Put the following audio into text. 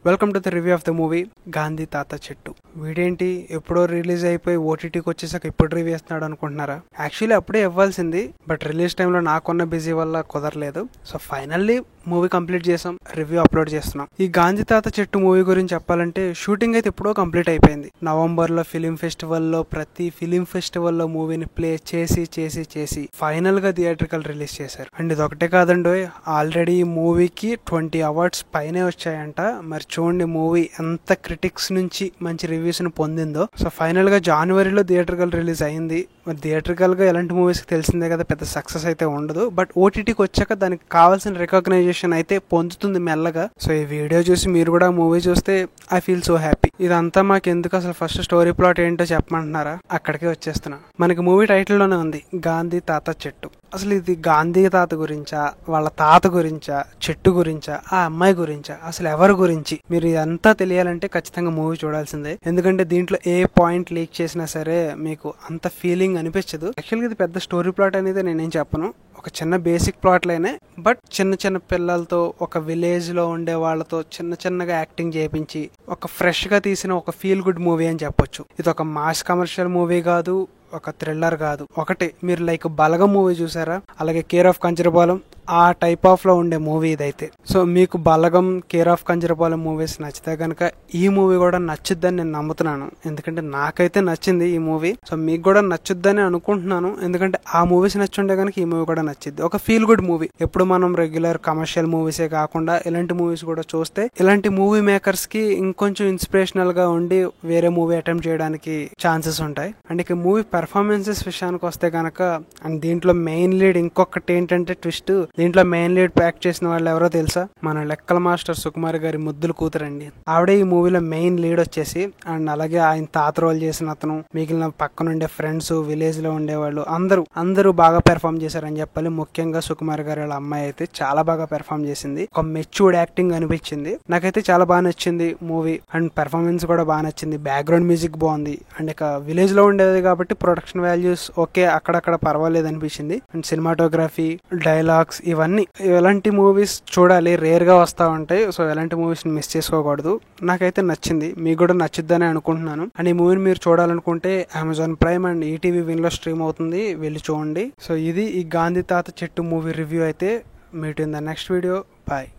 Welcome to the review of the movie Gandhi Tatha చెట్టు. వీడేంటి ఎప్పుడో రిలీజ్ అయిపోయి ఓటీటీకి వచ్చేసాక ఇప్పుడు రివ్యూ ఇస్తున్నాడు అనుకుంటున్నారా? యాక్చువల్లీ అప్పుడే ఇవ్వాల్సింది, బట్ రిలీజ్ టైంలో నాకున్న బిజీ వల్ల కుదరలేదు. సో ఫైనల్లీ మూవీ కంప్లీట్ చేసాం, రివ్యూ అప్లోడ్ చేస్తున్నాం. ఈ గాంధీ తాత చెట్టు మూవీ గురించి చెప్పాలంటే షూటింగ్ అయితే ఎప్పుడో కంప్లీట్ అయిపోయింది. నవంబర్లో ఫిలిం ఫెస్టివల్లో ప్రతి ఫిలిం ఫెస్టివల్లో మూవీని ప్లే చేసి చేసి చేసి ఫైనల్ గా థియేట్రికల్ రిలీజ్ చేశారు. అండ్ ఇది ఒకటే కాదండి, ఆల్రెడీ ఈ మూవీకి 20 అవార్డ్స్ పైనే వచ్చాయంట. మరి చూడండి మూవీ ఎంత క్రిటిక్స్ నుంచి మంచి రివ్యూస్ ని పొందిందో. సో ఫైనల్ గా జనవరిలో థియేట్రికల్ రిలీజ్ అయింది. మరి థియేట్రికల్ గా ఎలాంటి మూవీస్ తెలిసిందే కదా, పెద్ద సక్సెస్ అయితే ఉండదు. బట్ ఓటీటీకి వచ్చాక దానికి కావాల్సిన రికగ్నైజేషన్ అయితే పొందుతుంది మెల్లగా. సో ఈ వీడియో చూసి మీరు కూడా మూవీ చూస్తే ఐ ఫీల్ సో హ్యాపీ. ఇదంతా మాకు ఎందుకు, అసలు ఫస్ట్ స్టోరీ ప్లాట్ ఏంటో చెప్పమంటున్నారా? అక్కడికే వచ్చేస్తున్నా. మనకి మూవీ టైటిల్ లోనే ఉంది గాంధీ తాత చెట్టు. అసలు ఇది గాంధీ తాత గురించా, వాళ్ళ తాత గురించా, చెట్టు గురించా, ఆ అమ్మాయి గురించా, అసలు ఎవరి గురించి? మీరు ఇదంతా తెలియాలంటే ఖచ్చితంగా మూవీ చూడాల్సిందే. ఎందుకంటే దీంట్లో ఏ పాయింట్ లీక్ చేసినా సరే మీకు అంత ఫీలింగ్ అనిపించదు. యాక్చువల్గా ఇది పెద్ద స్టోరీ ప్లాట్ అనేది నేనేం చెప్పను, ఒక చిన్న బేసిక్ ప్లాట్ లైనే. బట్ చిన్న చిన్న పిల్లలతో, ఒక విలేజ్ లో ఉండే వాళ్ళతో చిన్న చిన్నగా యాక్టింగ్ చేయించి ఒక ఫ్రెష్ గా తీసిన ఒక ఫీల్ గుడ్ మూవీ అని చెప్పొచ్చు. ఇది ఒక మాస్ కమర్షియల్ మూవీ కాదు, ఒక థ్రిల్లర్ కాదు. ఒకటి మీరు లైక్ బలగం మూవీ చూసారా, అలాగే కేర్ ఆఫ్ కంచరపాలెం, ఆ టైప్ ఆఫ్ లో ఉండే మూవీ ఇదైతే. సో మీకు బలగం, కేర్ ఆఫ్ కంచరపాలెం మూవీస్ నచ్చితే కనుక ఈ మూవీ కూడా నచ్చుద్దని నేను నమ్ముతున్నాను. ఎందుకంటే నాకైతే నచ్చింది ఈ మూవీ. సో మీకు కూడా నచ్చుద్దని అనుకుంటున్నాను, ఎందుకంటే ఆ మూవీస్ నచ్చుంటే కనుక ఈ మూవీ కూడా నచ్చింది. ఒక ఫీల్ గుడ్ మూవీ. ఎప్పుడు మనం రెగ్యులర్ కమర్షియల్ మూవీసే కాకుండా ఇలాంటి మూవీస్ కూడా చూస్తే ఇలాంటి మూవీ మేకర్స్ కి ఇంకొంచెం ఇన్స్పిరేషనల్ గా ఉండి వేరే మూవీ అటెంప్ట్ చేయడానికి ఛాన్సెస్ ఉంటాయి. అండ్ ఇక మూవీ పెర్ఫార్మెన్సెస్ విషయానికి వస్తే కనుక, అండ్ దీంట్లో మెయిన్ లీడ్ ఇంకొకటి ఏంటంటే ట్విస్ట్, దీంట్లో మెయిన్ లీడ్ ప్యాక్ చేసిన వాళ్ళు ఎవరో తెలుసా? మన లెక్కల మాస్టర్ సుకుమార్ గారి ముద్దులు కూతురండి. ఆవిడే ఈ మూవీలో మెయిన్ లీడ్ వచ్చేసి. అండ్ అలాగే ఆయన తాత రోల్ చేసిన అతను, మిగిలిన పక్కనుండే ఫ్రెండ్స్, విలేజ్ లో ఉండేవాళ్ళు అందరూ బాగా పెర్ఫామ్ చేశారని చెప్పాలి. ముఖ్యంగా సుకుమార్ గారి వాళ్ళ అమ్మాయి అయితే చాలా బాగా పెర్ఫామ్ చేసింది. ఒక మెచ్యూర్డ్ యాక్టింగ్ అనిపించింది. నాకైతే చాలా బాగా నచ్చింది మూవీ. అండ్ పెర్ఫార్మెన్స్ కూడా బాగా నచ్చింది. బ్యాక్గ్రౌండ్ మ్యూజిక్ బాగుంది. అండ్ ఇక విలేజ్ లో ఉండేది కాబట్టి ప్రొడక్షన్ వాల్యూస్ ఓకే, అక్కడక్కడ పర్వాలేదు అనిపించింది. అండ్ సినిమాటోగ్రఫీ, డైలాగ్స్, ఇవన్నీ ఎలాంటి మూవీస్ చూడాలి, రేర్ గా వస్తా ఉంటాయి. సో ఎలాంటి మూవీస్ మిస్ చేసుకోకూడదు. నాకైతే నచ్చింది, మీకు కూడా నచ్చుద్దని అనుకుంటున్నాను. అండ్ ఈ మూవీని మీరు చూడాలనుకుంటే Amazon Prime and ETV Win లో స్ట్రీమ్ అవుతుంది, వెళ్ళి చూడండి. సో ఇది ఈ గాంధీ తాత చెట్టు మూవీ రివ్యూ అయితే. Meet in the next video. Bye.